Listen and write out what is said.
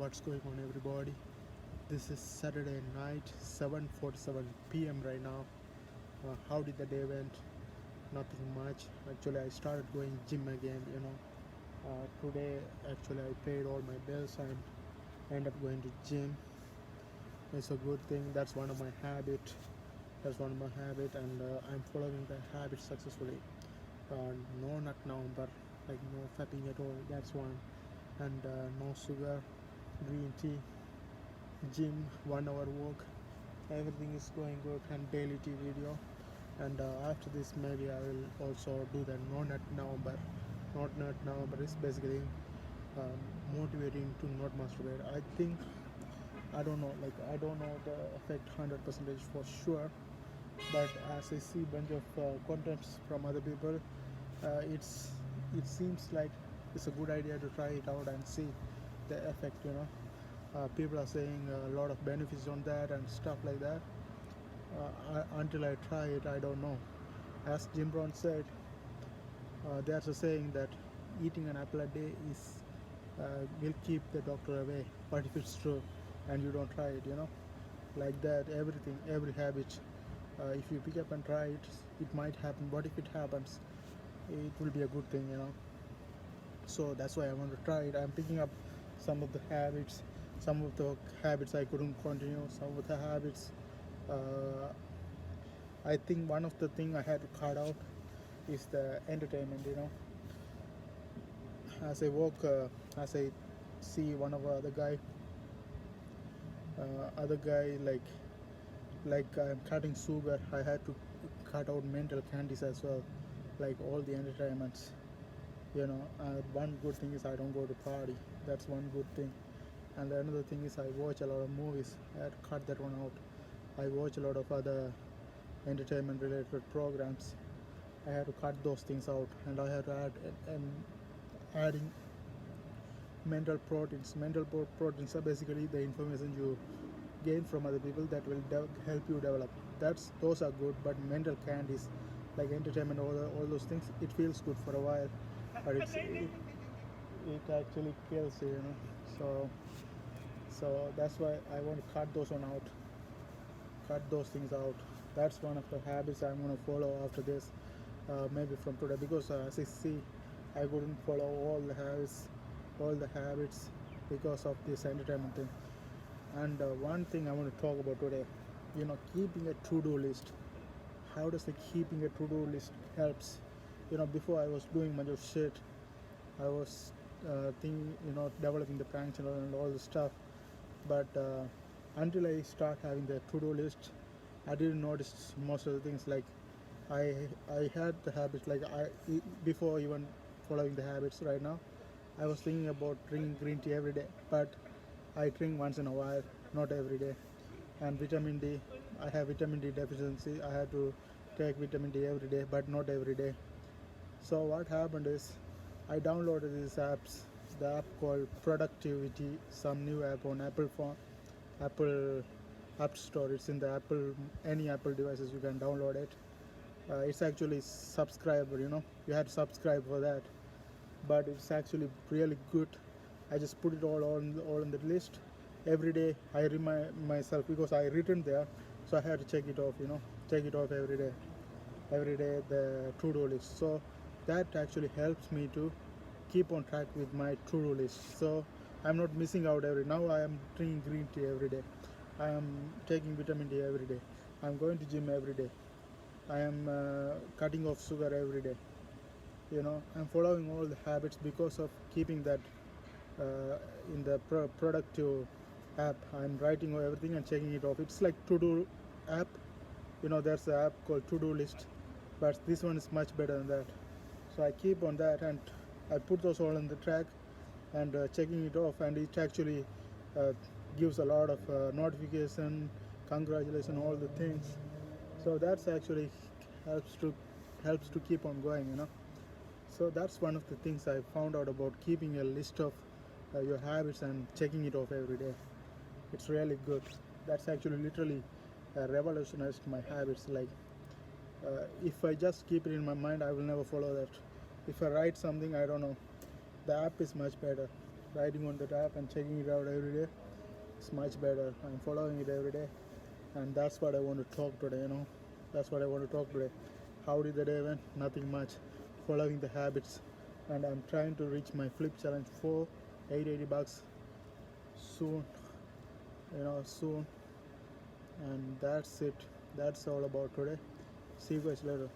What's going on, everybody? This is Saturday night, 7:47 p.m. right now. How did the day went? Nothing much. Actually, I started going gym again. Today actually I paid all my bills and ended up going to gym. It's a good thing. That's one of my habit. That's one of my habit, and I'm following the habit successfully. No nut November, like no fapping at all. That's one, and no sugar, green tea, gym, 1 hour walk. Everything is going good, and daily tea video. And after this, maybe I will also do the no nut November. Not nut November is basically um, motivating to not masturbate. I think I don't know the effect 100% for sure, but as I see bunch of contents from other people, it seems like it's a good idea to try it out and see the effect. People are saying a lot of benefits on that and stuff like that. Until I try it, I don't know. As Jim Brown said, there's a saying that eating an apple a day is will keep the doctor away. But if it's true, and you don't try it, like that, everything, every habit, if you pick up and try it, it might happen. But if it happens, it will be a good thing. So that's why I want to try it. I'm picking up some of the habits. Some of the habits I couldn't continue. Some of the habits, uh, I think one of the thing I had to cut out is the entertainment. As I walk, as I see one of other guy, like I'm cutting sugar, I had to cut out mental candies as well, like all the entertainments. One good thing is I don't go to party. That's one good thing. And another thing is I watch a lot of movies. I had to cut that one out. I watch a lot of other entertainment related programs. I had to cut those things out, and I had to add and adding mental proteins are basically the information you gain from other people that will help you develop. Those are good, but mental candies like entertainment, all those things, it feels good for a while, but it actually kills you. So that's why I want to cut those things out. That's one of the habits I'm going to follow after this, maybe from today, because as I see, I couldn't follow all the habits because of this entertainment thing. And one thing I want to talk about today, keeping a to-do list. How does the keeping a to-do list helps? Before I was doing bunch of shit. I was developing the prank channel and all the stuff. But until I start having the to-do list, I didn't notice most of the things. Like I had the habits, like before even following the habits right now, I was thinking about drinking green tea every day, but I drink once in a while, not every day. And vitamin D, I have vitamin D deficiency. I had to take vitamin D every day, but not every day. So what happened is, I downloaded these apps. The app called Productivity, some new app on Apple phone, Apple App Store. It's in the any Apple devices. You can download it. It's actually subscriber. You had to subscribe for that, but it's actually really good. I just put it all on the list. Every day I remind myself, because I written there, so I had to check it off. Check it off every day. Every day the to-do list. So that actually helps me to keep on track with my to-do list. So I'm not missing out every. Now I am drinking green tea every day. I am taking vitamin D every day. I'm going to gym every day. I am cutting off sugar every day. I'm following all the habits because of keeping that in the productive app. I'm writing everything and checking it off. It's like to-do app. There's an app called to-do list, but this one is much better than that. So I keep on that, and I put those all on the track and checking it off, and it actually uh, gives a lot of notification, congratulations, all the things. So that's actually helps to helps to keep on going. So that's one of the things I found out about keeping a list of your habits and checking it off every day. It's really good. That's actually literally revolutionized my habits. Like if I just keep it in my mind, I will never follow that. If I write something, I don't know. The app is much better. writing on that app and checking it out every day. It's much better. I'm following it every day, and that's what I want to talk today. That's what I want to talk today. How did the day went? Nothing much. Following the habits, and I'm trying to reach my flip challenge for $880 soon. Soon, and that's it. That's all about today. See you guys later.